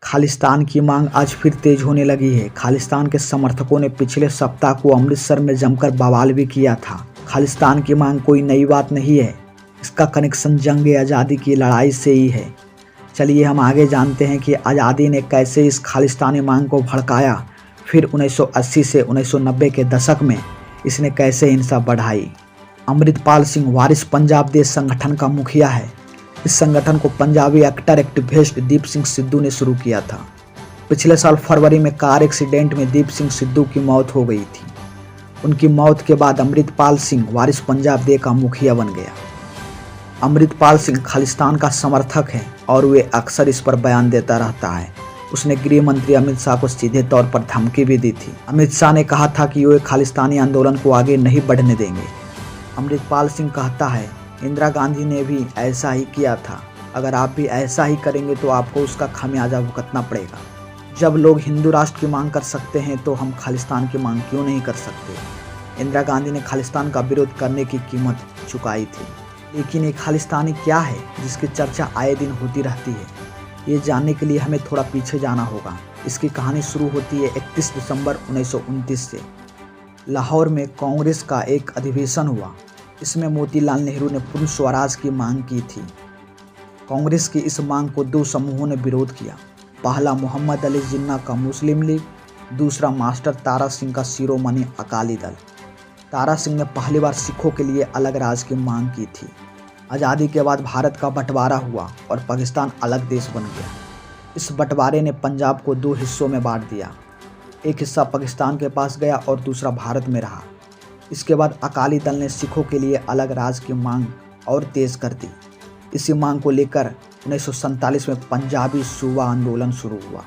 खालिस्तान की मांग आज फिर तेज होने लगी है। खालिस्तान के समर्थकों ने पिछले सप्ताह को अमृतसर में जमकर बवाल भी किया था। खालिस्तान की मांग कोई नई बात नहीं है, इसका कनेक्शन जंग आज़ादी की लड़ाई से ही है। चलिए हम आगे जानते हैं कि आज़ादी ने कैसे इस खालिस्तानी मांग को भड़काया, फिर 1980 से 1990 के दशक में इसने कैसे हिंसा बढ़ाई। अमृतपाल सिंह वारिस पंजाब देश संगठन का मुखिया है। इस संगठन को पंजाबी एक्टर एक्टिविस्ट दीप सिंह सिद्धू ने शुरू किया था। पिछले साल फरवरी में कार एक्सीडेंट में दीप सिंह सिद्धू की मौत हो गई थी। उनकी मौत के बाद अमृतपाल सिंह वारिस पंजाब देश का मुखिया बन गया। अमृतपाल सिंह खालिस्तान का समर्थक है और वे अक्सर इस पर बयान देता रहता है। उसने गृह मंत्री अमित शाह को सीधे तौर पर धमकी भी दी थी। अमित शाह ने कहा था कि वे खालिस्तानी आंदोलन को आगे नहीं बढ़ने देंगे। अमृतपाल सिंह कहता है, इंदिरा गांधी ने भी ऐसा ही किया था, अगर आप भी ऐसा ही करेंगे तो आपको उसका खामियाजा भुगतना पड़ेगा। जब लोग हिंदू राष्ट्र की मांग कर सकते हैं तो हम खालिस्तान की मांग क्यों नहीं कर सकते। इंदिरा गांधी ने खालिस्तान का विरोध करने की कीमत चुकाई थी। लेकिन ये खालिस्तानी क्या है जिसकी चर्चा आए दिन होती रहती है, ये जानने के लिए हमें थोड़ा पीछे जाना होगा। इसकी कहानी शुरू होती है 31 दिसंबर 1929 से। लाहौर में कांग्रेस का एक अधिवेशन हुआ। इसमें मोतीलाल नेहरू ने पूर्ण स्वराज की मांग की थी। कांग्रेस की इस मांग को दो समूहों ने विरोध किया। पहला मोहम्मद अली जिन्ना का मुस्लिम लीग, दूसरा मास्टर तारा सिंह का शिरोमणि अकाली दल। तारा सिंह ने पहली बार सिखों के लिए अलग राज्य की मांग की थी। आज़ादी के बाद भारत का बंटवारा हुआ और पाकिस्तान अलग देश बन गया। इस बंटवारे ने पंजाब को दो हिस्सों में बांट दिया। एक हिस्सा पाकिस्तान के पास गया और दूसरा भारत में रहा। इसके बाद अकाली दल ने सिखों के लिए अलग राज्य की मांग और तेज कर दी। इसी मांग को लेकर 1947 में पंजाबी सूबा आंदोलन शुरू हुआ।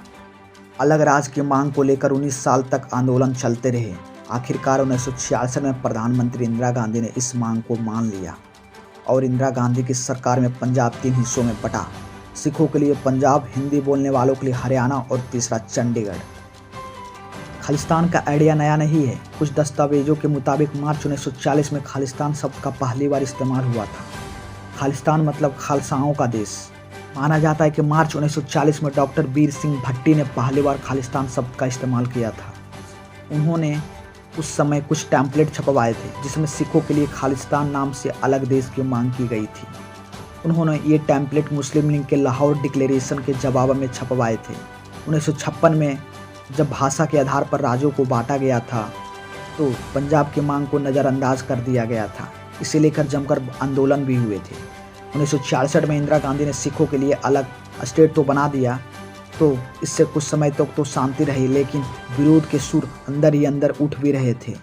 अलग राज्य की मांग को लेकर 19 साल तक आंदोलन चलते रहे। आखिरकार 1966 में प्रधानमंत्री इंदिरा गांधी ने इस मांग को मान लिया और इंदिरा गांधी की सरकार में पंजाब 3 हिस्सों में बटा। सिखों के लिए पंजाब, हिंदी बोलने वालों के लिए हरियाणा और तीसरा चंडीगढ़। खालिस्तान का आइडिया नया नहीं है। कुछ दस्तावेजों के मुताबिक मार्च 1940 में खालिस्तान शब्द का पहली बार इस्तेमाल हुआ था। खालिस्तान मतलब खालसाओं का देश। माना जाता है कि मार्च 1940 में डॉक्टर बीर सिंह भट्टी ने पहली बार खालिस्तान शब्द का इस्तेमाल किया था। उन्होंने उस समय कुछ टैम्पलेट छपवाए थे जिसमें सिखों के लिए खालिस्तान नाम से अलग देश की मांग की गई थी। उन्होंने ये टैम्पलेट मुस्लिम लीग के लाहौर डिक्लेरेशन के जवाब में छपवाए थे। 1956 में जब भाषा के आधार पर राज्यों को बांटा गया था तो पंजाब की मांग को नज़रअंदाज कर दिया गया था। इसे लेकर जमकर आंदोलन भी हुए थे। 1966 में इंदिरा गांधी ने सिखों के लिए अलग स्टेट तो बना दिया, तो इससे कुछ समय तक तो शांति रही, लेकिन विरोध के सुर अंदर ही अंदर उठ भी रहे थे।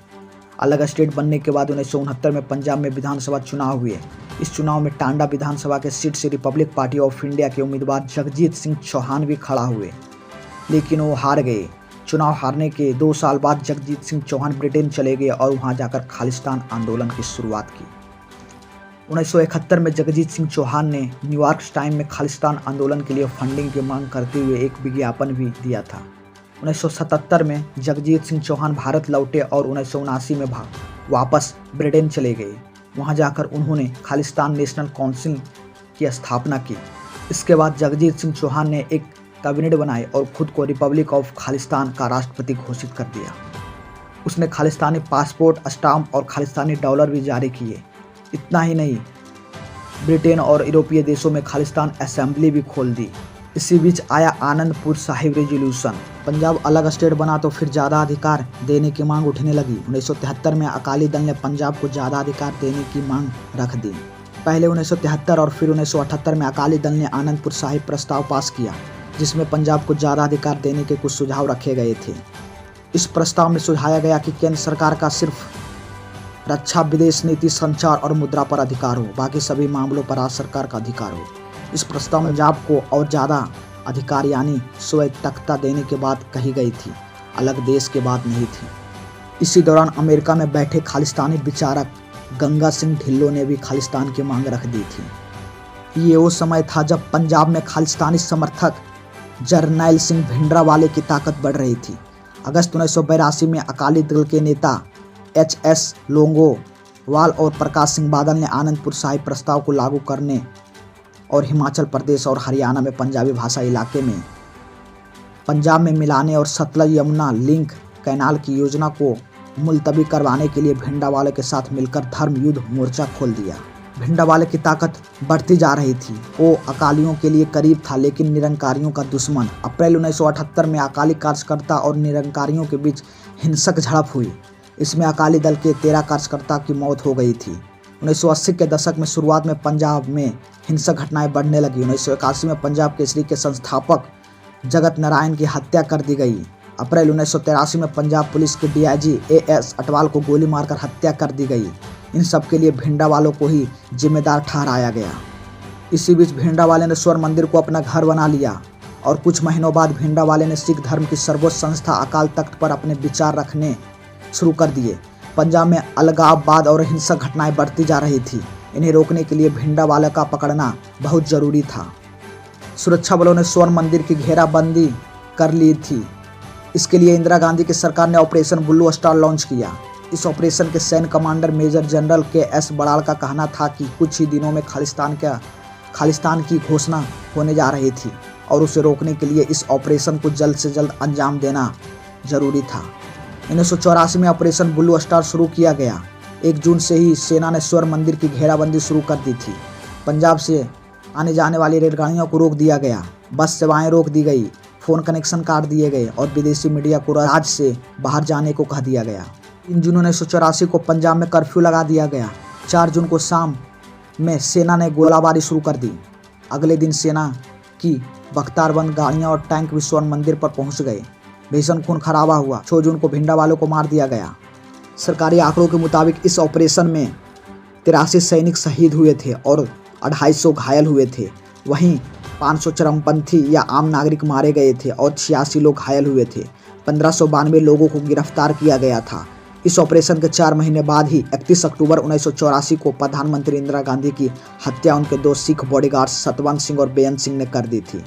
अलग स्टेट बनने के बाद 1969 में पंजाब में विधानसभा चुनाव हुए। इस चुनाव में टांडा विधानसभा के सीट से रिपब्लिक पार्टी ऑफ इंडिया के उम्मीदवार जगजीत सिंह चौहान भी खड़ा हुए, लेकिन वो हार गए। चुनाव हारने के 2 साल बाद जगजीत सिंह चौहान ब्रिटेन चले गए और वहां जाकर खालिस्तान आंदोलन की शुरुआत की। 1971 में जगजीत सिंह चौहान ने न्यूयॉर्क टाइम में खालिस्तान आंदोलन के लिए फंडिंग की मांग करते हुए एक विज्ञापन भी दिया था। 1977 में जगजीत सिंह चौहान भारत लौटे और 1979 में वापस ब्रिटेन चले गए। वहां जाकर उन्होंने खालिस्तान नेशनल काउंसिल की स्थापना की। इसके बाद जगजीत सिंह चौहान ने एक कैबिनेट बनाई और खुद को रिपब्लिक ऑफ खालिस्तान का राष्ट्रपति घोषित कर दिया। उसने खालिस्तानी पासपोर्ट, स्टाम्प और खालिस्तानी डॉलर भी जारी किए। इतना ही नहीं, ब्रिटेन और यूरोपीय देशों में खालिस्तान असेंबली भी खोल दी। इसी बीच आया आनंदपुर साहिब रेजोल्यूशन। पंजाब अलग स्टेट बना तो फिर ज़्यादा अधिकार देने की मांग उठने लगी। 1973 में अकाली दल ने पंजाब को ज़्यादा अधिकार देने की मांग रख दी। पहले 1973 और फिर 1978 में अकाली दल ने आनंदपुर साहिब प्रस्ताव पास किया, जिसमें पंजाब को ज़्यादा अधिकार देने के कुछ सुझाव रखे गए थे। इस प्रस्ताव में सुझाया गया कि केंद्र सरकार का सिर्फ रक्षा, विदेश नीति, संचार और मुद्रा पर अधिकार हो, बाकी सभी मामलों पर राज्य सरकार का अधिकार हो। इस प्रस्ताव में पंजाब को और ज़्यादा अधिकार यानी स्वायत्तता देने की बात कही गई थी, अलग देश की बात नहीं थी। इसी दौरान अमेरिका में बैठे खालिस्तानी विचारक गंगा सिंह ढिल्लों ने भी खालिस्तान की मांग रख दी थी। ये वो समय था जब पंजाब में खालिस्तानी समर्थक जरनैल सिंह भिंडरावाले की ताकत बढ़ रही थी। अगस्त 1982 में अकाली दल के नेता HS लोंगोवाल और प्रकाश सिंह बादल ने आनंदपुर साहिब प्रस्ताव को लागू करने और हिमाचल प्रदेश और हरियाणा में पंजाबी भाषा इलाके में पंजाब में मिलाने और सतलज यमुना लिंक कैनाल की योजना को मुलतवी करवाने के लिए भिंडरावाले के साथ मिलकर धर्म युद्ध मोर्चा खोल दिया। भिंडरावाले की ताकत बढ़ती जा रही थी। वो अकालियों के लिए करीब था लेकिन निरंकारियों का दुश्मन। अप्रैल 1978 में अकाली कार्यकर्ता और निरंकारियों के बीच हिंसक झड़प हुई। इसमें अकाली दल के 13 कार्यकर्ता की मौत हो गई थी। 1980 के दशक में शुरुआत में पंजाब में हिंसक घटनाएं बढ़ने लगी। 1981 में पंजाब केसरी के संस्थापक जगत नारायण की हत्या कर दी गई। अप्रैल 1983 में पंजाब पुलिस के डीआईजी एएस अटवाल को गोली मारकर हत्या कर दी गई। इन सब के लिए भिंडरावालों को ही जिम्मेदार ठहराया गया। इसी बीच भिंडरावाले ने स्वर्ण मंदिर को अपना घर बना लिया और कुछ महीनों बाद भिंडरावाले ने सिख धर्म की सर्वोच्च संस्था अकाल तख्त पर अपने विचार रखने शुरू कर दिए। पंजाब में अलगाववाद और हिंसक घटनाएं बढ़ती जा रही थी। इन्हें रोकने के लिए भिंडरावाले का पकड़ना बहुत जरूरी था। सुरक्षा बलों ने स्वर्ण मंदिर की घेराबंदी कर ली थी। इसके लिए इंदिरा गांधी की सरकार ने ऑपरेशन ब्लू स्टार लॉन्च किया। इस ऑपरेशन के सैन्य commander major general KS. Boral का कहना था कि कुछ ही दिनों में खालिस्तान की घोषणा होने जा रही थी और उसे रोकने के लिए इस ऑपरेशन को जल्द से जल्द अंजाम देना जरूरी था। 1984 में ऑपरेशन ब्लू स्टार शुरू किया गया। 1 जून से ही सेना ने स्वर्ण मंदिर की घेराबंदी शुरू कर दी थी। पंजाब से आने जाने वाली रेलगाड़ियों को रोक दिया गया, बस सेवाएं रोक दी गई, फ़ोन कनेक्शन काट दिए गए और विदेशी मीडिया को राज्य से बाहर जाने को कह दिया गया। 3 जून 1984 को पंजाब में कर्फ्यू लगा दिया गया। 4 जून को शाम में सेना ने गोलाबारी शुरू कर दी। अगले दिन सेना की बख्तारबंद गाड़ियां और टैंक भी स्वर्ण मंदिर पर पहुंच गए। भीषण खून खराबा हुआ। 6 जून को भिंडरावालों को मार दिया गया। सरकारी आंकड़ों के मुताबिक इस ऑपरेशन में 83 सैनिक शहीद हुए थे और 250 घायल हुए थे। वहीं 500 चरमपंथी या आम नागरिक मारे गए थे और 86 लोग घायल हुए थे। 1592 लोगों को गिरफ्तार किया गया था। इस ऑपरेशन के 4 महीने बाद ही 31 अक्टूबर 1984 को प्रधानमंत्री इंदिरा गांधी की हत्या उनके 2 सिख बॉडीगार्ड्स सतवंत सिंह और बेअंत सिंह ने कर दी थी।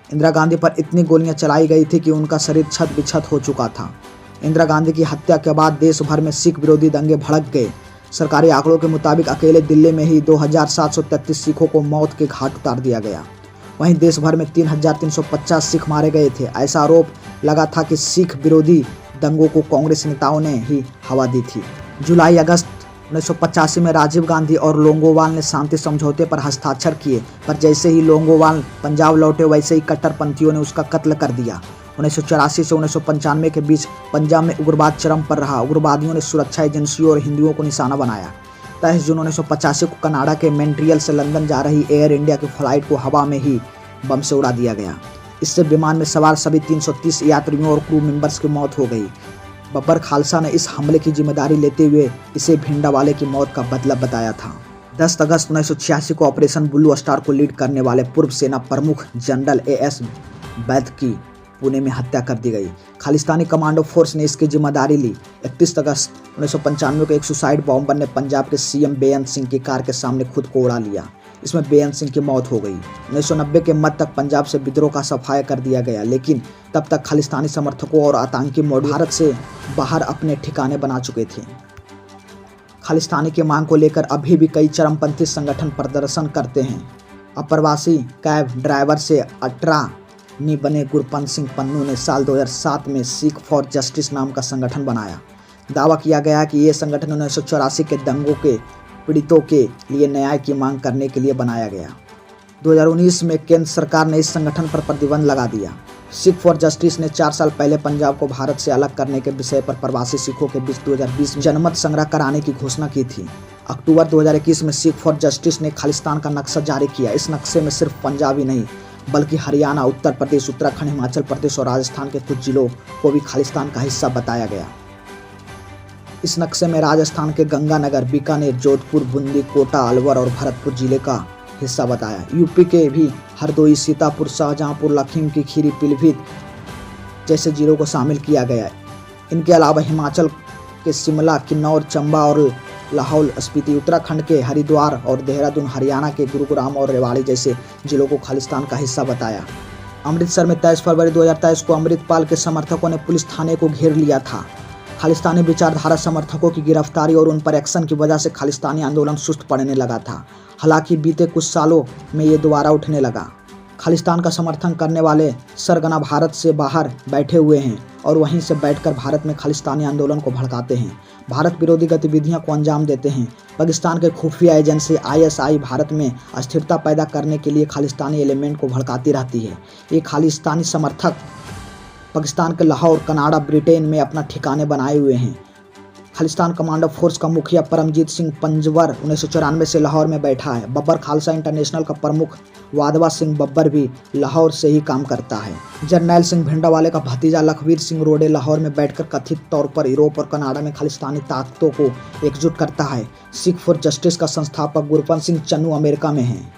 इंदिरा गांधी पर इतनी गोलियां चलाई गई थी कि उनका शरीर छत बिछत हो चुका था। इंदिरा गांधी की हत्या के बाद देश भर में सिख विरोधी दंगे भड़क गए। सरकारी आंकड़ों के मुताबिक अकेले दिल्ली में ही 2733 सिखों को मौत के घाट उतार दिया गया। वहीं देश भर में 3350 सिख मारे गए थे। ऐसा आरोप लगा था कि सिख विरोधी दंगों को कांग्रेस नेताओं ने ही हवा दी थी। जुलाई अगस्त 1985 में राजीव गांधी और लोंगोवाल ने शांति समझौते पर हस्ताक्षर किए, पर जैसे ही लोंगोवाल पंजाब लौटे वैसे ही कट्टरपंथियों ने उसका कत्ल कर दिया। 1984 से 1995 के बीच पंजाब में उग्रवाद चरम पर रहा। उग्रवादियों ने सुरक्षा एजेंसियों और हिंदुओं को निशाना बनाया। 23 जून 1985 को कनाडा के मॉन्ट्रियल से लंदन जा रही एयर इंडिया की फ्लाइट को हवा में ही बम से उड़ा दिया गया। इससे विमान में सवार सभी 330 यात्रियों और क्रू मेंबर्स की मौत हो गई। बब्बर खालसा ने इस हमले की जिम्मेदारी लेते हुए इसे भिंडरावाले की मौत का बदला बताया था। 10 अगस्त 1986 को ऑपरेशन ब्लू स्टार को लीड करने वाले पूर्व सेना प्रमुख जनरल एएस बैद की पुणे में हत्या कर दी गई। खालिस्तानी कमांडो फोर्स ने इसकी जिम्मेदारी ली। 31 अगस्त 1995 को एक सुसाइड बॉम्बर ने पंजाब के सीएम बेअंत सिंह की कार के सामने खुद को उड़ा लिया। इसमें बेअंत सिंह की मौत हो गई। 1990 के मध्य तक पंजाब से विद्रोह का सफाया कर दिया गया, लेकिन तब तक खालिस्तानी समर्थकों और आतंकी मॉड्यूल भारत से बाहर अपने ठिकाने बना चुके थे। खालिस्तानी की मांग को लेकर अभी भी कई चरमपंथी संगठन प्रदर्शन करते हैं। अप्रवासी कैब ड्राइवर से अटरानी बने गुरपंत सिंह पन्नू ने साल 2007 में सिख फॉर जस्टिस नाम का संगठन बनाया। दावा किया गया कि ये संगठन 1984 के दंगों के पीड़ितों के लिए न्याय की मांग करने के लिए बनाया गया। 2019 में केंद्र सरकार ने इस संगठन पर प्रतिबंध लगा दिया। सिख फॉर जस्टिस ने 4 साल पहले पंजाब को भारत से अलग करने के विषय पर प्रवासी सिखों के बीच 2020 में जनमत संग्रह कराने की घोषणा की थी। अक्टूबर 2021 में सिख फॉर जस्टिस ने खालिस्तान का नक्शा जारी किया। इस नक्शे में सिर्फ पंजाब ही नहीं बल्कि हरियाणा, उत्तर प्रदेश, उत्तराखंड, हिमाचल प्रदेश और राजस्थान के कुछ जिलों को भी खालिस्तान का हिस्सा बताया गया। इस नक्शे में राजस्थान के गंगानगर, बीकानेर, जोधपुर, बूंदी, कोटा, अलवर और भरतपुर जिले का हिस्सा बताया। यूपी के भी हरदोई, सीतापुर, शाहजहांपुर, लखीमपुर की खीरी, पीलीभीत जैसे जिलों को शामिल किया गया। इनके अलावा हिमाचल के शिमला, किन्नौर, चंबा और लाहौल स्पीति, उत्तराखंड के हरिद्वार और देहरादून, हरियाणा के गुरुग्राम और रेवाड़ी जैसे जिलों को खालिस्तान का हिस्सा बताया। अमृतसर में 23 फरवरी 2023 को अमृतपाल के समर्थकों ने पुलिस थाने को घेर लिया था। खालिस्तानी विचारधारा समर्थकों की गिरफ्तारी और उन पर एक्शन की वजह से खालिस्तानी आंदोलन सुस्त पड़ने लगा था। हालांकि बीते कुछ सालों में ये दोबारा उठने लगा। खालिस्तान का समर्थन करने वाले सरगना भारत से बाहर बैठे हुए हैं और वहीं से बैठकर भारत में खालिस्तानी आंदोलन को भड़काते हैं, भारत विरोधी गतिविधियों को अंजाम देते हैं। पाकिस्तान के खुफिया एजेंसी ISI भारत में अस्थिरता पैदा करने के लिए खालिस्तानी एलिमेंट को भड़काती रहती है। ये खालिस्तानी समर्थक पाकिस्तान के लाहौर, कनाडा, ब्रिटेन में अपना ठिकाने बनाए हुए हैं। खालिस्तान कमांडो फोर्स का मुखिया परमजीत सिंह पंजवर 1994 से लाहौर में बैठा है। बब्बर खालसा इंटरनेशनल का प्रमुख वाधवा सिंह बब्बर भी लाहौर से ही काम करता है। जरनैल सिंह भिंडावाले का भतीजा लखवीर सिंह रोडे लाहौर में बैठकर कथित तौर पर यूरोप और कनाडा में खालिस्तानी ताकतों को एकजुट करता है। सिख फॉर जस्टिस का संस्थापक गुरपंत सिंह चन्नू अमेरिका में हैं।